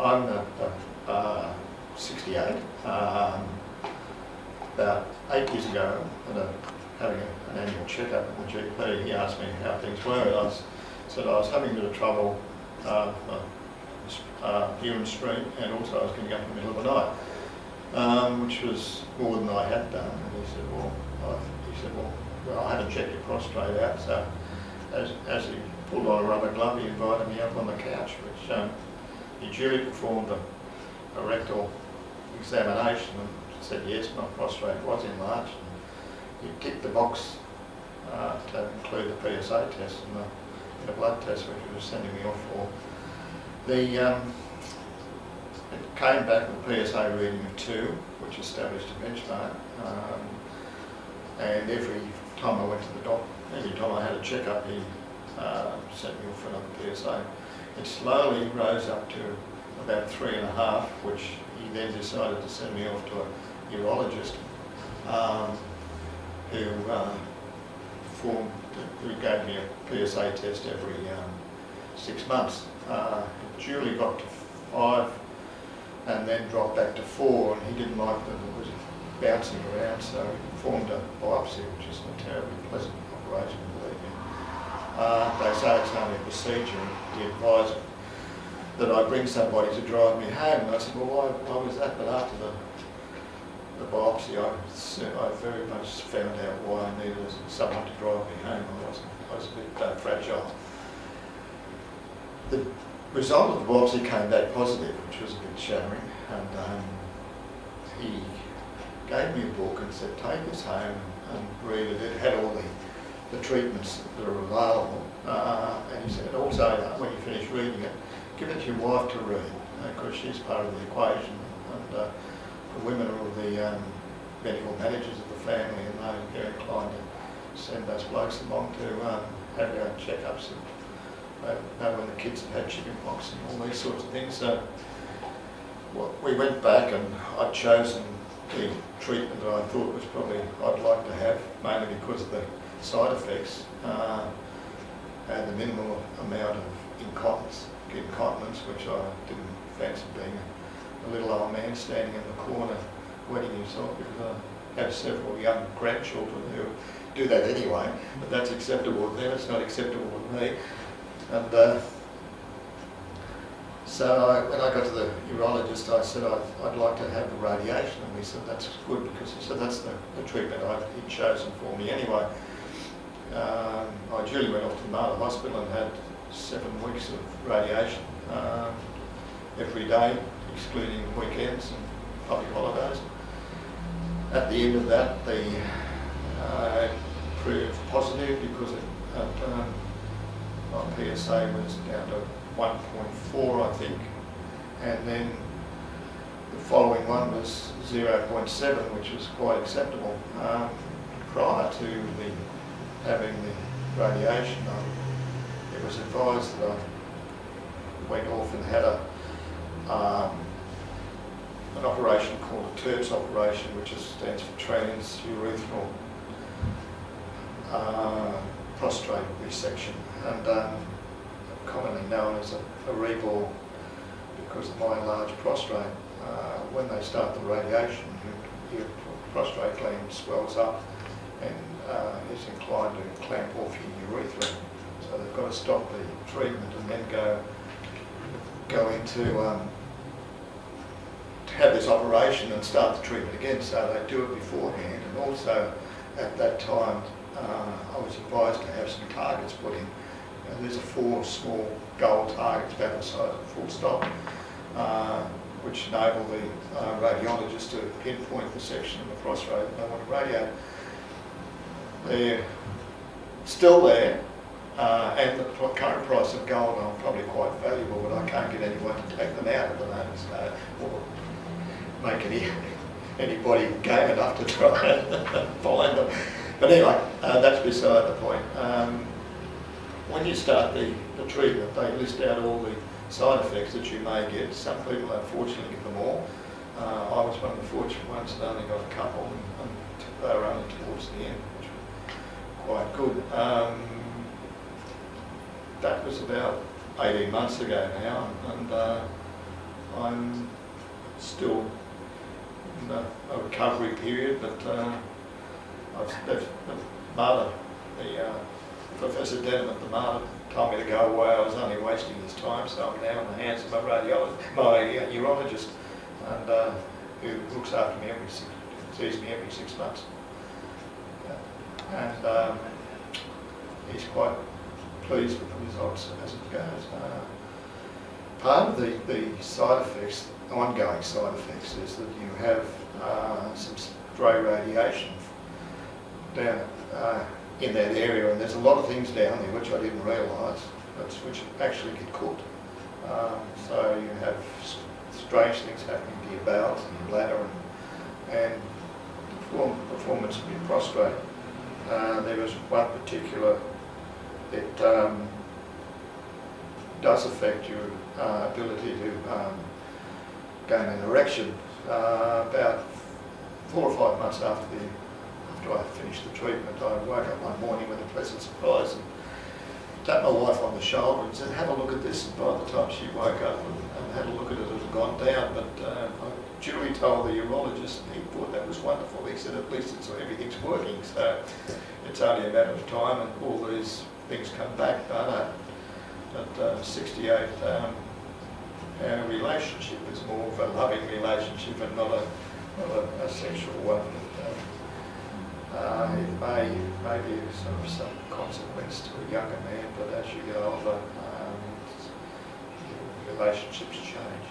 I'm 68. About 8 years ago, having an annual checkup at the GP, he asked me how things were, and I said I was having a bit of trouble, urine stream, and also I was getting up in the middle of the night, which was more than I had done. And he said, well, I haven't checked your prostate out. So as he pulled on a rubber glove, he invited me up on the couch, which he duly performed a rectal examination and said yes, my prostate was enlarged. He ticked the box to include the PSA test and the blood test, which he was sending me off for. It came back with a PSA reading of 2, which established a benchmark. And every time I went to the doctor, every time I had a checkup, he sent me off for another PSA. It slowly rose up to about 3.5, which he then decided to send me off to a urologist who gave me a PSA test every 6 months. It duly got to 5 and then dropped back to 4, and he didn't like that it was bouncing around, so he performed a biopsy, which is a terribly pleasant operation, believe me. They say it's only a procedure, and he advised that I bring somebody to drive me home, and I said, well, why was that? But after the biopsy, I very much found out why I needed someone to drive me home. I was a bit fragile. The result of the biopsy came back positive, which was a bit shattering, and he gave me a book and said, take this home and read it. It had all the treatments that are available, and he said, also, when you finish reading it, give it to your wife to read, because she's part of the equation, and the women are the medical managers of the family, and they're inclined to send those blokes along to have their own checkups and know when the kids have had chickenpox and all these sorts of things. So we went back, and I'd chosen the treatment that I thought was probably I'd like to have, mainly because of the side effects and the minimal amount of incontinence, which I didn't fancy being a little old man standing in the corner wetting himself, because I have several young grandchildren who do that anyway, but that's acceptable to them, it's not acceptable to me. And so when I got to the urologist, I said I'd like to have the radiation, and he said that's good, because he said that's the treatment he'd chosen for me anyway. I duly went off to the Mater Hospital and had 7 weeks of radiation every day, excluding weekends and public holidays. At the end of that, I proved positive, because my PSA was down to 1.4, I think, and then the following one was 0.7, which was quite acceptable. Prior to having the radiation, it was advised that I went off and had an operation called a TURPS operation, which stands for transurethral prostate resection, and commonly known as a rebore, because of my enlarged prostate. When they start the radiation, your prostate gland swells up and is inclined to clamp off your urethra. So they've got to stop the treatment and then go into have this operation and start the treatment again. So they do it beforehand, and also at that time I was advised to have some targets put in. There's 4 small gold targets about the size of a full stop, which enable the radiologist to pinpoint the section of the prostate that they want to radiate. They're still there, and the current price of gold are probably quite valuable, but I can't get anyone to take them out at the moment, or make anybody game enough to try and find them. But anyway, that's beside the point. When you start the treatment, they list out all the side effects that you may get. Some people unfortunately get them all. I was one of the fortunate ones that only got a couple, and they were only towards the end, which was quite good. That was about 18 months ago now, and I'm still in a recovery period, but the Marta, the Professor Denham at the Marta told me to go away. I was only wasting his time, so I'm now in the hands of my urologist, and who looks after me sees me every 6 months. And he's quite pleased with the results as it goes. Part of the side effects, ongoing side effects, is that you have some stray radiation down in that area, and there's a lot of things down there which I didn't realise, which actually get cooked. So you have strange things happening to your bowels and your bladder, and performance of your prostate. There was one particular that does affect your ability to gain an erection. About 4 or 5 months after I finished the treatment, I woke up one morning with a pleasant surprise and tapped my wife on the shoulder and said, "Have a look at this." And by the time she woke up and had a look at it, it had gone down. But I duly told the urologist, and he thought that was wonderful. He said, "At least everything's working." So it's only a matter of time, and all these things come back. But at 68, our relationship is more of a loving relationship and not a sexual one. It may be sort of some consequence to a younger man, but as you get older, relationships change.